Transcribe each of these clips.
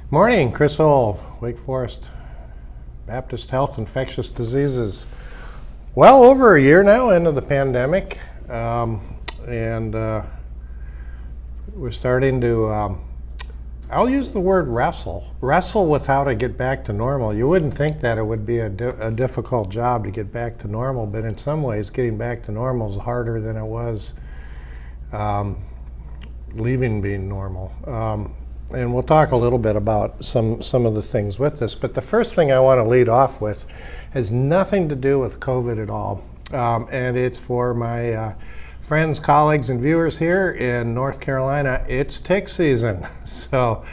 Morning, Chris Olve, Wake Forest Baptist Health Infectious Diseases. Well over a year now into the pandemic, and we're starting to, I'll use the word wrestle with how to get back to normal. You wouldn't think that it would be a difficult job to get back to normal, but in some ways getting back to normal is harder than it was leaving being normal. And we'll talk a little bit about some of the things with this, but the first thing I want to lead off with has nothing to do with COVID at all, and it's for my friends, colleagues, and viewers here in North Carolina. It's tick season, so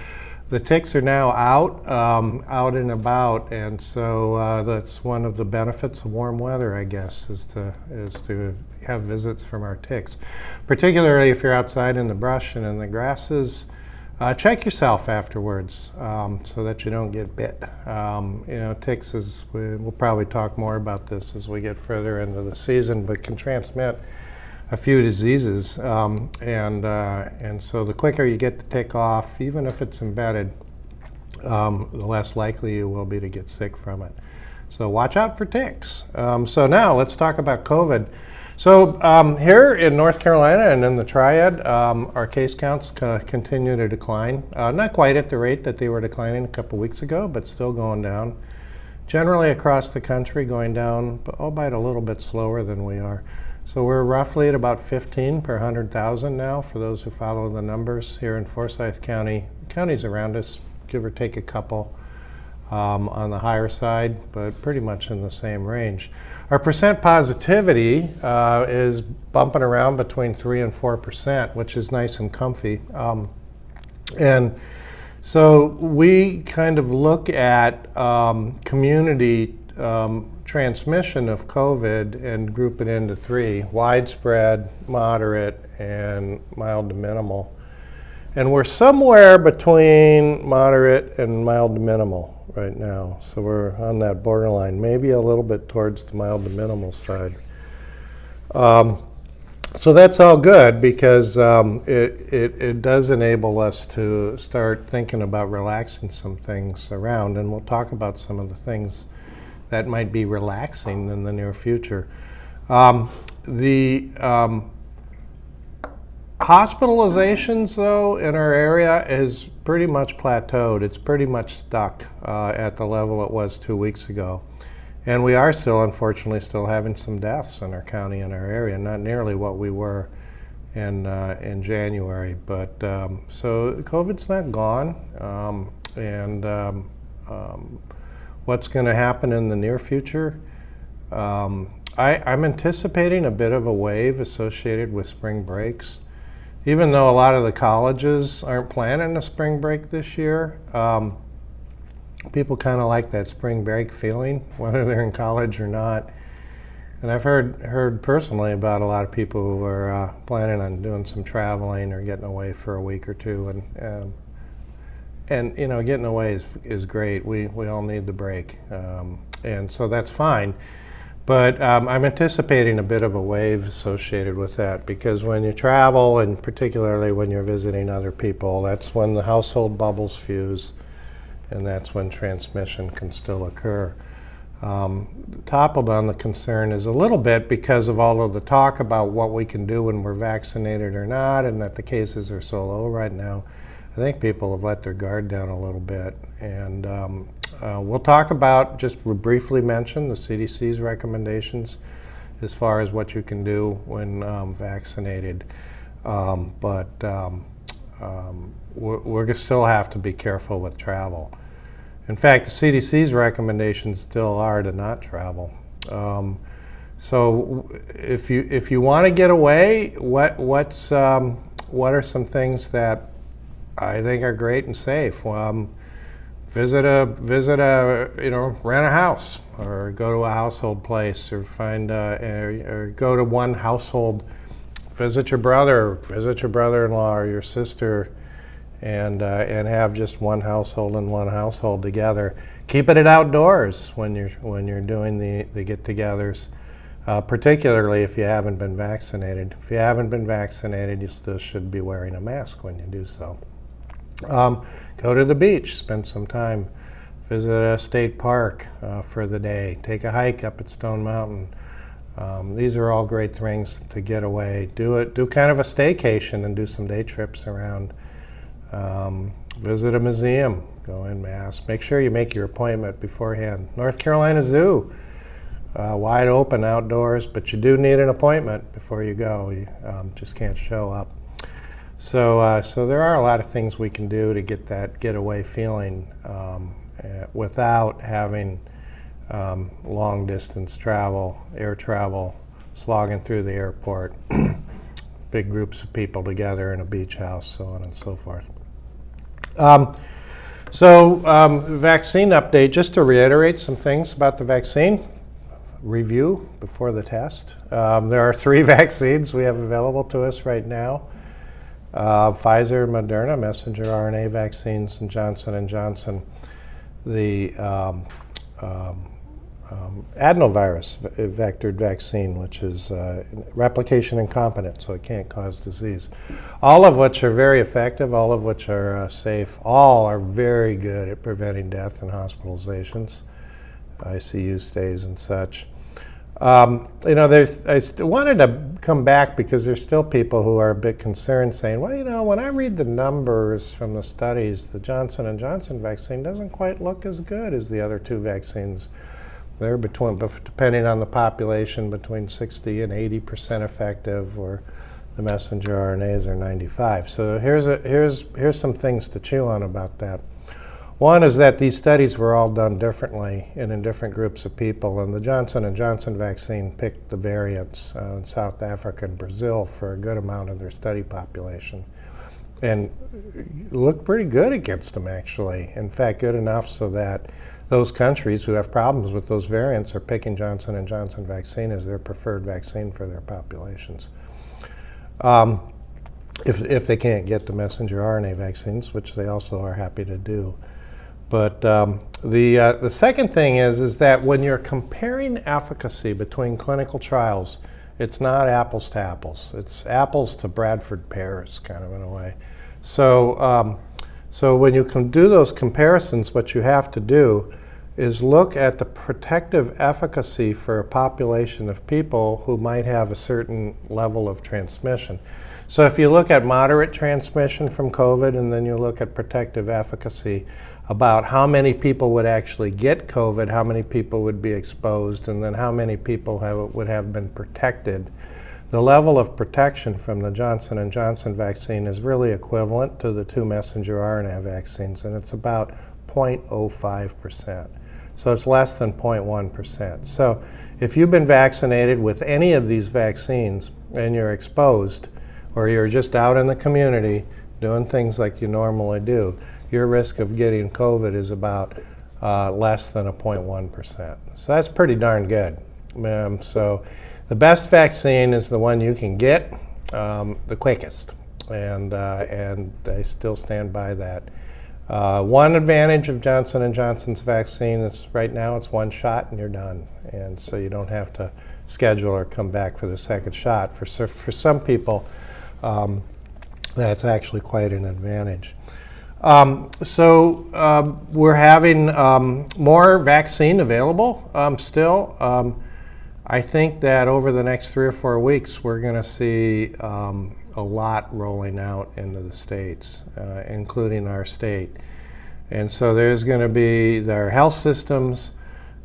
the ticks are now out and about, and so that's one of the benefits of warm weather, I guess, is to have visits from our ticks, particularly if you're outside in the brush and in the grasses. Check yourself afterwards so that you don't get bit. Ticks we'll probably talk more about this as we get further into the season, but can transmit a few diseases. And so the quicker you get the tick off, even if it's embedded, the less likely you will be to get sick from it. So watch out for ticks. So now let's talk about COVID. So here in North Carolina and in the Triad, our case counts continue to decline. Not quite at the rate that they were declining a couple weeks ago, but still going down. Generally across the country going down, albeit a little bit slower than we are. So we're roughly at about 15 per 100,000 now for those who follow the numbers here in Forsyth County. Counties around us, give or take a couple. On the higher side, but pretty much in the same range. Our percent positivity is bumping around between 3 and 4%, which is nice and comfy. And so we kind of look at community transmission of COVID and group it into three: widespread, moderate, and mild to minimal. And we're somewhere between moderate and mild to minimal right now. So we're on that borderline, maybe a little bit towards the mild to minimal side. So that's all good because it does enable us to start thinking about relaxing some things around, and we'll talk about some of the things that might be relaxing in the near future. Hospitalizations, though, in our area is pretty much plateaued. It's pretty much stuck at the level it was 2 weeks ago. And we are still, unfortunately, still having some deaths in our county and our area, not nearly what we were in January. But so COVID's not gone. What's going to happen in the near future? I'm anticipating a bit of a wave associated with spring breaks. Even though a lot of the colleges aren't planning a spring break this year, people kind of like that spring break feeling, whether they're in college or not. And I've heard personally about a lot of people who are planning on doing some traveling or getting away for a week or two. And getting away is great. We all need the break, and so that's fine. But I'm anticipating a bit of a wave associated with that, because when you travel, and particularly when you're visiting other people, that's when the household bubbles and that's when transmission can still occur. Toppled on the concern is a little bit because of all of the talk about what we can do when we're vaccinated or not, and that the cases are so low right now. I think people have let their guard down a little bit, and we'll talk about, just briefly mention, the CDC's recommendations as far as what you can do when vaccinated. But we're going to still have to be careful with travel. In fact, the CDC's recommendations still are to not travel. So if you want to get away, what are some things that I think are great and safe? Visit a rent a house, or go to a household place, or or go to one household. Visit your brother-in-law or your sister, and have just one household and one household together. Keep it outdoors when you're doing the get-togethers, particularly if you haven't been vaccinated. If you haven't been vaccinated, you still should be wearing a mask when you do so. A Go to the beach, spend some time, visit a state park for the day, take a hike up at Stone Mountain. These are all great things to get away. Do kind of a staycation and do some day trips around. Visit a museum, go en masse. Make sure you make your appointment beforehand. North Carolina Zoo, wide open outdoors, but you do need an appointment before you go. You just can't show up. So there are a lot of things we can do to get that getaway feeling without having long distance travel, air travel, slogging through the airport, big groups of people together in a beach house, so on and so forth. Vaccine update, just to reiterate some things about the vaccine review before the test. There are 3 vaccines we have available to us right now. Pfizer, Moderna, messenger RNA vaccines, and Johnson & Johnson, the adenovirus vectored vaccine, which is replication incompetent, so it can't cause disease. All of which are very effective, all of which are safe. All are very good at preventing death and hospitalizations, ICU stays and such. I wanted to come back because there's still people who are a bit concerned saying, well, when I read the numbers from the studies, the Johnson & Johnson vaccine doesn't quite look as good as the other 2 vaccines. They're depending on the population, between 60 and 80% effective, or the messenger RNAs are 95. So here's some things to chew on about that. One is that these studies were all done differently and in different groups of people, and the Johnson & Johnson vaccine picked the variants in South Africa and Brazil for a good amount of their study population, and looked pretty good against them, actually. In fact, good enough so that those countries who have problems with those variants are picking Johnson & Johnson vaccine as their preferred vaccine for their populations. If they can't get the messenger RNA vaccines, which they also are happy to do. But the second thing is that when you're comparing efficacy between clinical trials, it's not apples to apples. It's apples to Bradford pears, kind of in a way. So when you can do those comparisons, what you have to do is look at the protective efficacy for a population of people who might have a certain level of transmission. So if you look at moderate transmission from COVID, and then you look at protective efficacy about how many people would actually get COVID, how many people would be exposed, and then how many people would have been protected, the level of protection from the Johnson & Johnson vaccine is really equivalent to the 2 messenger RNA vaccines, and it's about 0.05%. So it's less than 0.1%. So if you've been vaccinated with any of these vaccines and you're exposed, or you're just out in the community doing things like you normally do, your risk of getting COVID is about less than 0.1%. So that's pretty darn good. So the best vaccine is the one you can get the quickest, and I still stand by that. One advantage of Johnson & Johnson's vaccine is right now it's 1 shot and you're done, and so you don't have to schedule or come back for the second shot. For some people, that's actually quite an advantage. We're having more vaccine available still. I think that over the next 3 or 4 weeks, we're going to see a lot rolling out into the states, including our state. And so there's going to be our health systems,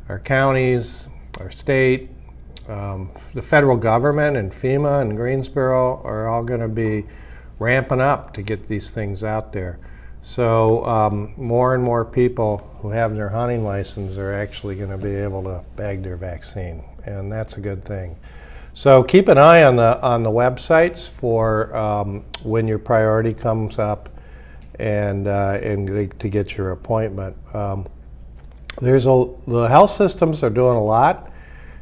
our counties, our state, the federal government and FEMA and Greensboro are all going to be ramping up to get these things out there. So more and more people who have their hunting license are actually going to be able to bag their vaccine, and that's a good thing. So keep an eye on the websites for when your priority comes up and to get your appointment. The health systems are doing a lot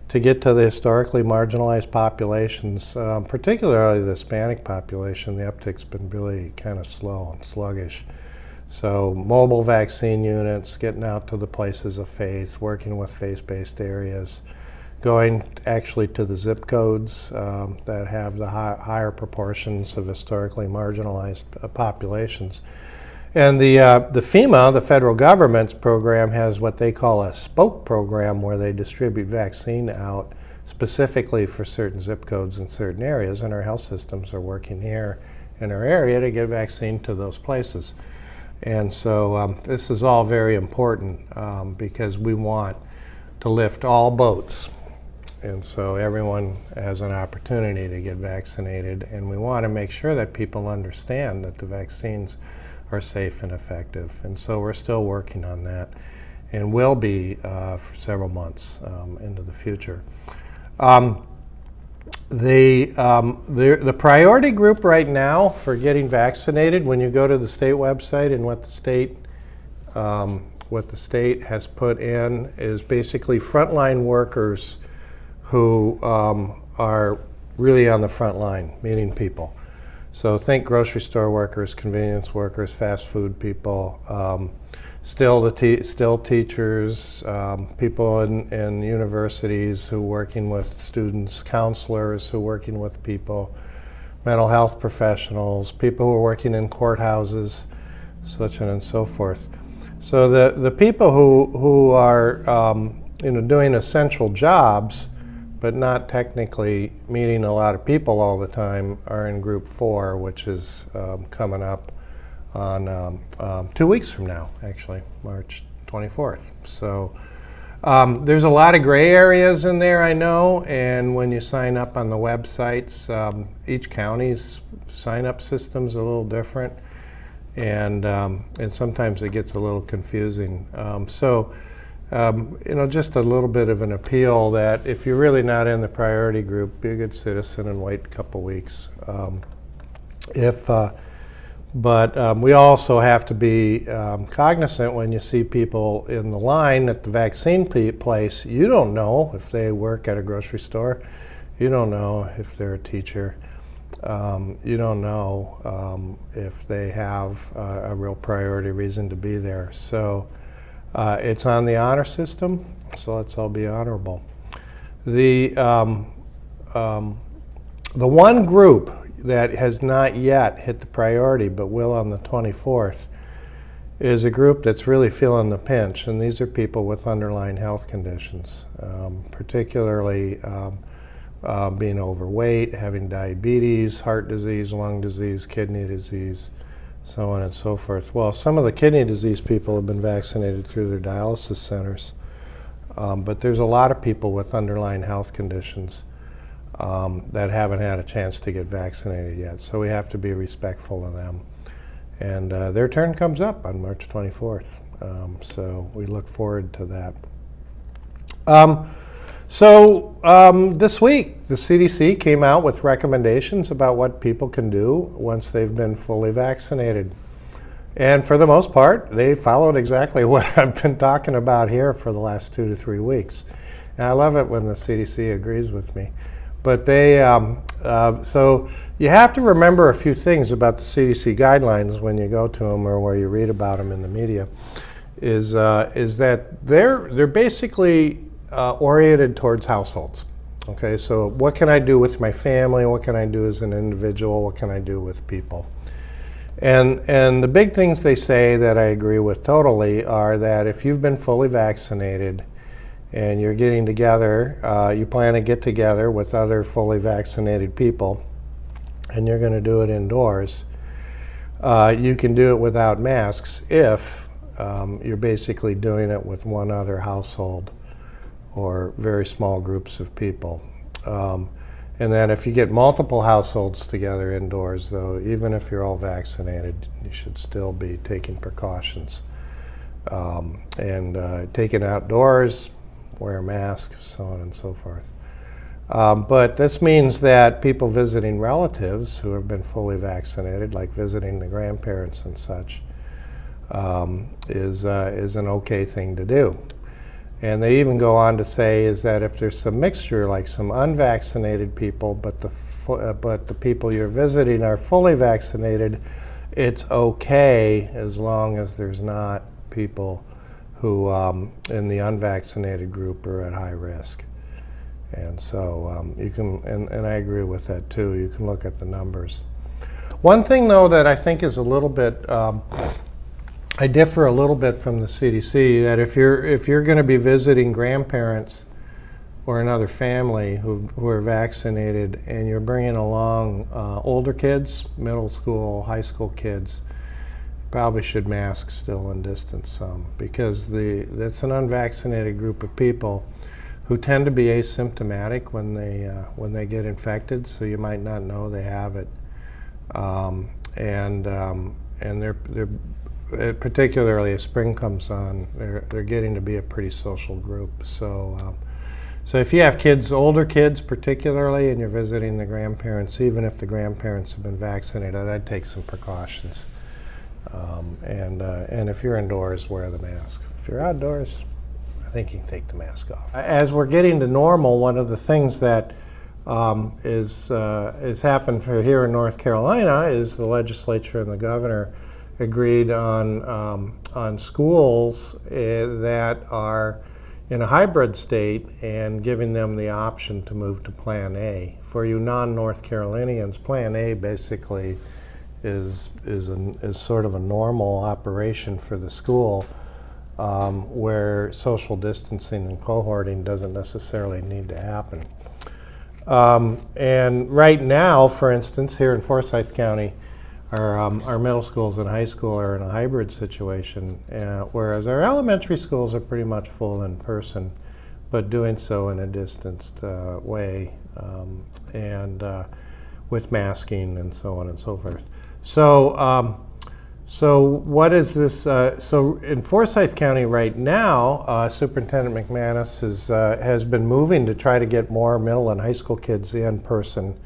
to get to the historically marginalized populations, particularly the Hispanic population. The uptick's been really kind of slow and sluggish. So mobile vaccine units, getting out to the places of faith, working with faith-based areas, going actually to the zip codes that have the higher proportions of historically marginalized populations, And the FEMA, the federal government's program, has what they call a spoke program where they distribute vaccine out specifically for certain zip codes in certain areas, and our health systems are working here in our area to get vaccine to those places. And so this is all very important because we want to lift all boats. And so everyone has an opportunity to get vaccinated, and we want to make sure that people understand that the vaccines are safe and effective. And so we're still working on that, and will be for several months into the future. The priority group right now for getting vaccinated, when you go to the state website and what the state has put in, is basically frontline workers who are really on the front line, meeting people. So think grocery store workers, convenience workers, fast food people, still teachers, people in universities who are working with students, counselors who are working with people, mental health professionals, people who are working in courthouses, such and so forth. So the people who are doing essential jobs but not technically meeting a lot of people all the time are in group 4, which is coming up on 2 weeks from now, actually, March 24th. So there's a lot of gray areas in there, I know, and when you sign up on the websites, each county's sign-up system's a little different, and sometimes it gets a little confusing. Just a little bit of an appeal that if you're really not in the priority group, be a good citizen and wait a couple weeks. But we also have to be cognizant when you see people in the line at the vaccine place. You don't know if they work at a grocery store. You don't know if they're a teacher. You don't know if they have a real priority reason to be there. So it's on the honor system, so let's all be honorable. The one group that has not yet hit the priority but will on the 24th is a group that's really feeling the pinch, and these are people with underlying health conditions, particularly being overweight, having diabetes, heart disease, lung disease, kidney disease, so on and so forth. Well, some of the kidney disease people have been vaccinated through their dialysis centers, but there's a lot of people with underlying health conditions that haven't had a chance to get vaccinated yet, so we have to be respectful of them. And their turn comes up on March 24th, so we look forward to that. This week, the CDC came out with recommendations about what people can do once they've been fully vaccinated. And for the most part, they followed exactly what I've been talking about here for the last 2 to 3 weeks. And I love it when the CDC agrees with me. But so you have to remember a few things about the CDC guidelines when you go to them or where you read about them in the media, is that they're basically oriented towards households. Okay, so what can I do with my family? What can I do as an individual? What can I do with people? And the big things they say that I agree with totally are that if you've been fully vaccinated and you're getting together, you plan to get together with other fully vaccinated people, and you're going to do it indoors, you can do it without masks if you're basically doing it with one other household or very small groups of people. And then if you get multiple households together indoors, though, even if you're all vaccinated, you should still be taking precautions. And taking outdoors, wear masks, so on and so forth. But this means that people visiting relatives who have been fully vaccinated, like visiting the grandparents and such, is an okay thing to do. And they even go on to say is that if there's some mixture, like some unvaccinated people, but the people you're visiting are fully vaccinated, it's okay as long as there's not people who in the unvaccinated group are at high risk. And so you can, and I agree with that too, you can look at the numbers. One thing though that I think is a little bit I differ a little bit from the CDC that if you're going to be visiting grandparents or another family who are vaccinated and you're bringing along older kids, middle school, high school kids, probably should mask still and distance some, because that's an unvaccinated group of people who tend to be asymptomatic when they get infected, so you might not know they have it, and they're particularly as spring comes on, they're getting to be a pretty social group. So if you have kids, older kids particularly, and you're visiting the grandparents, even if the grandparents have been vaccinated, I'd take some precautions. And if you're indoors, wear the mask. If you're outdoors, I think you can take the mask off. As we're getting to normal, one of the things that is happened here in North Carolina is the legislature and the governor agreed on schools that are in a hybrid state and giving them the option to move to Plan A. For you non-North Carolinians, Plan A basically is sort of a normal operation for the school, where social distancing and cohorting doesn't necessarily need to happen. And right now, for instance, here in Forsyth County, our middle schools and high school are in a hybrid situation, whereas our elementary schools are pretty much full in person, but doing so in a distanced way, and with masking and so on and so forth. So what is this? So in Forsyth County right now, Superintendent McManus has been moving to try to get more middle and high school kids in person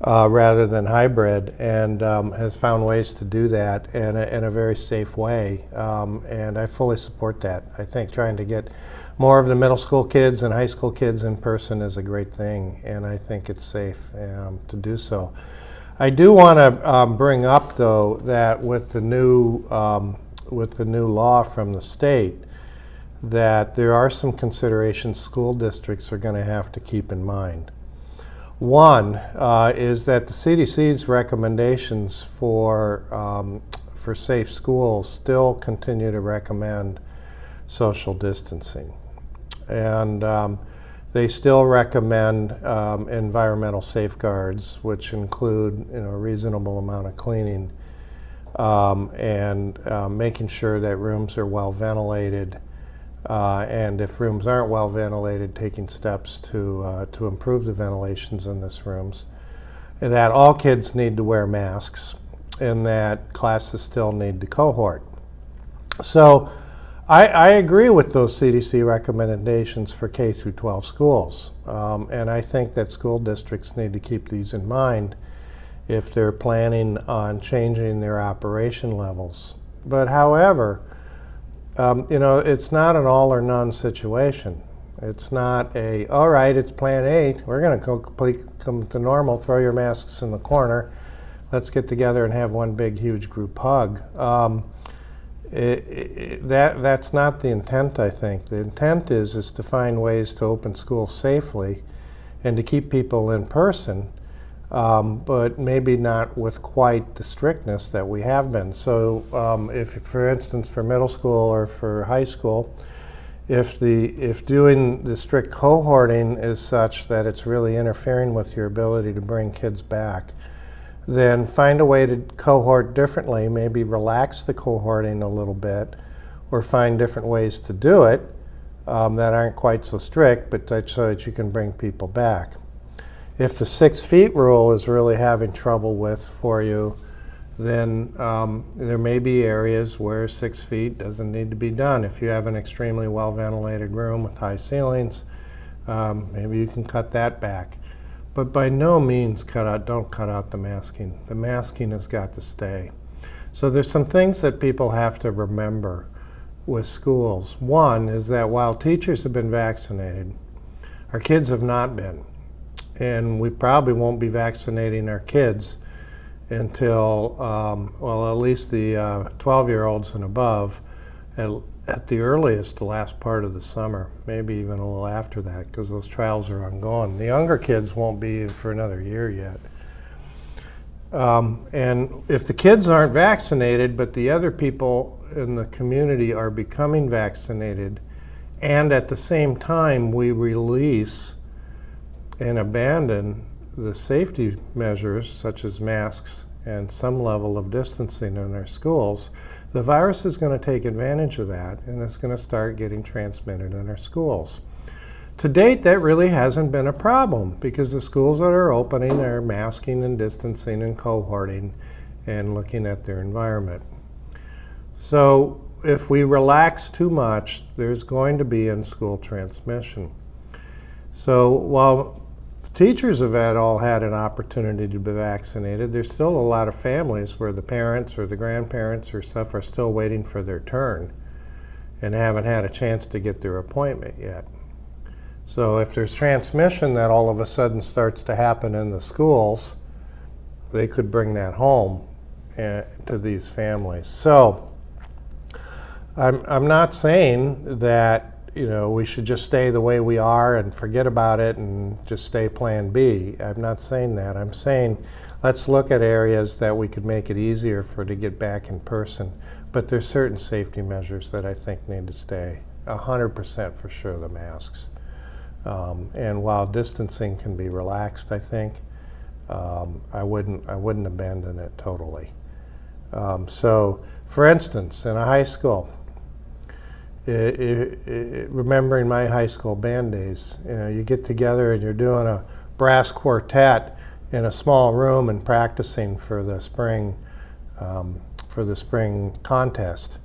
rather than hybrid, and has found ways to do that in a very safe way. And I fully support that. I think trying to get more of the middle school kids and high school kids in person is a great thing, and I think it's safe to do so. I do want to bring up, though, that with the new law from the state, that there are some considerations school districts are going to have to keep in mind. One is that the CDC's recommendations for safe schools still continue to recommend social distancing, and they still recommend environmental safeguards, which include a reasonable amount of cleaning, and making sure that rooms are well ventilated, and if rooms aren't well ventilated, taking steps to improve the ventilations in these rooms, and that all kids need to wear masks, and that classes still need to cohort. So I agree with those CDC recommendations for K through 12 schools, and I think that school districts need to keep these in mind if they're planning on changing their operation levels. But however, it's not an all or none situation. It's not all right, it's Plan A, we're going to come to normal, throw your masks in the corner, let's get together and have one big huge group hug. That's not the intent, I think. The intent is to find ways to open schools safely and to keep people in person, but maybe not with quite the strictness that we have been. So if, for instance, for middle school or for high school, if doing the strict cohorting is such that it's really interfering with your ability to bring kids back, then find a way to cohort differently, maybe relax the cohorting a little bit, or find different ways to do it that aren't quite so strict, but so that you can bring people back. If the 6 feet rule is really having trouble for you, then there may be areas where 6 feet doesn't need to be done. If you have an extremely well ventilated room with high ceilings, maybe you can cut that back. But by no means don't cut out the masking. The masking has got to stay. So there's some things that people have to remember with schools. One is that while teachers have been vaccinated, our kids have not been. And we probably won't be vaccinating our kids until, at least the 12-year-olds and above, at the earliest, the last part of the summer, maybe even a little after that, because those trials are ongoing. The younger kids won't be for another year yet. And if the kids aren't vaccinated, but the other people in the community are becoming vaccinated, and at the same time we release and abandon the safety measures such as masks and some level of distancing in their schools, the virus is going to take advantage of that, and it's going to start getting transmitted in our schools. To date, that really hasn't been a problem because the schools that are opening are masking and distancing and cohorting and looking at their environment. So if we relax too much, there's going to be in-school transmission. So while teachers have all had an opportunity to be vaccinated, there's still a lot of families where the parents or the grandparents or stuff are still waiting for their turn and haven't had a chance to get their appointment yet. So if there's transmission that all of a sudden starts to happen in the schools, they could bring that home to these families. So I'm not saying that we should just stay the way we are and forget about it and just stay plan B. I'm not saying that. I'm saying let's look at areas that we could make it easier to get back in person. But there's certain safety measures that I think need to stay. 100% for sure, the masks. And while distancing can be relaxed, I think, I wouldn't abandon it totally. So, for instance, in a high school, remembering my high school band days, you get together and you're doing a brass quartet in a small room and practicing for the spring contest.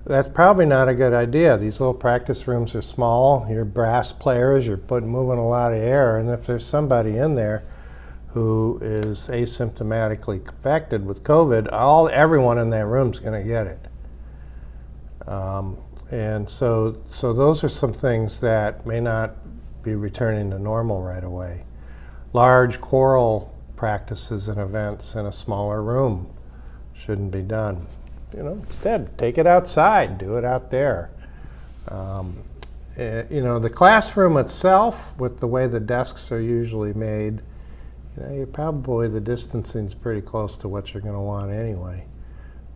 That's probably not a good idea. These little practice rooms are small. You're brass players. You're moving a lot of air, and if there's somebody in there who is asymptomatically infected with COVID, everyone in that room is going to get it. And so those are some things that may not be returning to normal right away. Large choral practices and events in a smaller room shouldn't be done. Instead, take it outside, do it out there. The classroom itself, with the way the desks are usually made, the distancing's pretty close to what you're going to want anyway.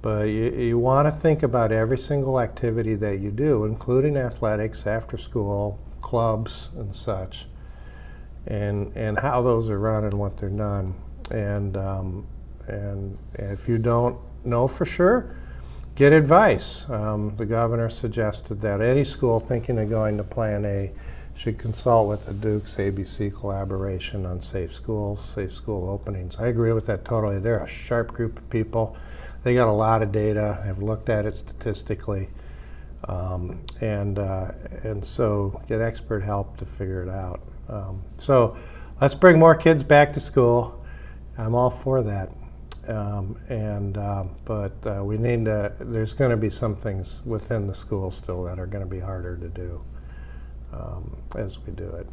But you want to think about every single activity that you do, including athletics, after school, clubs, and such, and how those are run and what they're done. And if you don't know for sure, get advice. The governor suggested that any school thinking of going to Plan A should consult with the Duke's ABC collaboration on safe schools, safe school openings. I agree with that totally. They're a sharp group of people. They got a lot of data, have looked at it statistically, and so get expert help to figure it out. So let's bring more kids back to school. I'm all for that. But we need to, there's going to be some things within the school still that are going to be harder to do as we do it.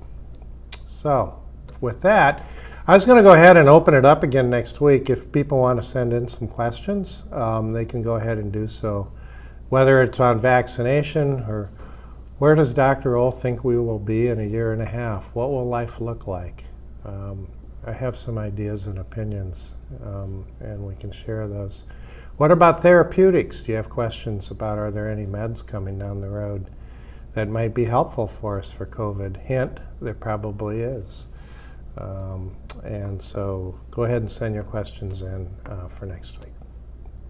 So with that, I was going to go ahead and open it up again next week. If people want to send in some questions, they can go ahead and do so. Whether it's on vaccination or where does Dr. O think we will be in a year and a half? What will life look like? I have some ideas and opinions, and we can share those. What about therapeutics? Do you have questions about, are there any meds coming down the road that might be helpful for us for COVID? Hint, there probably is. And so go ahead and send your questions in for next week.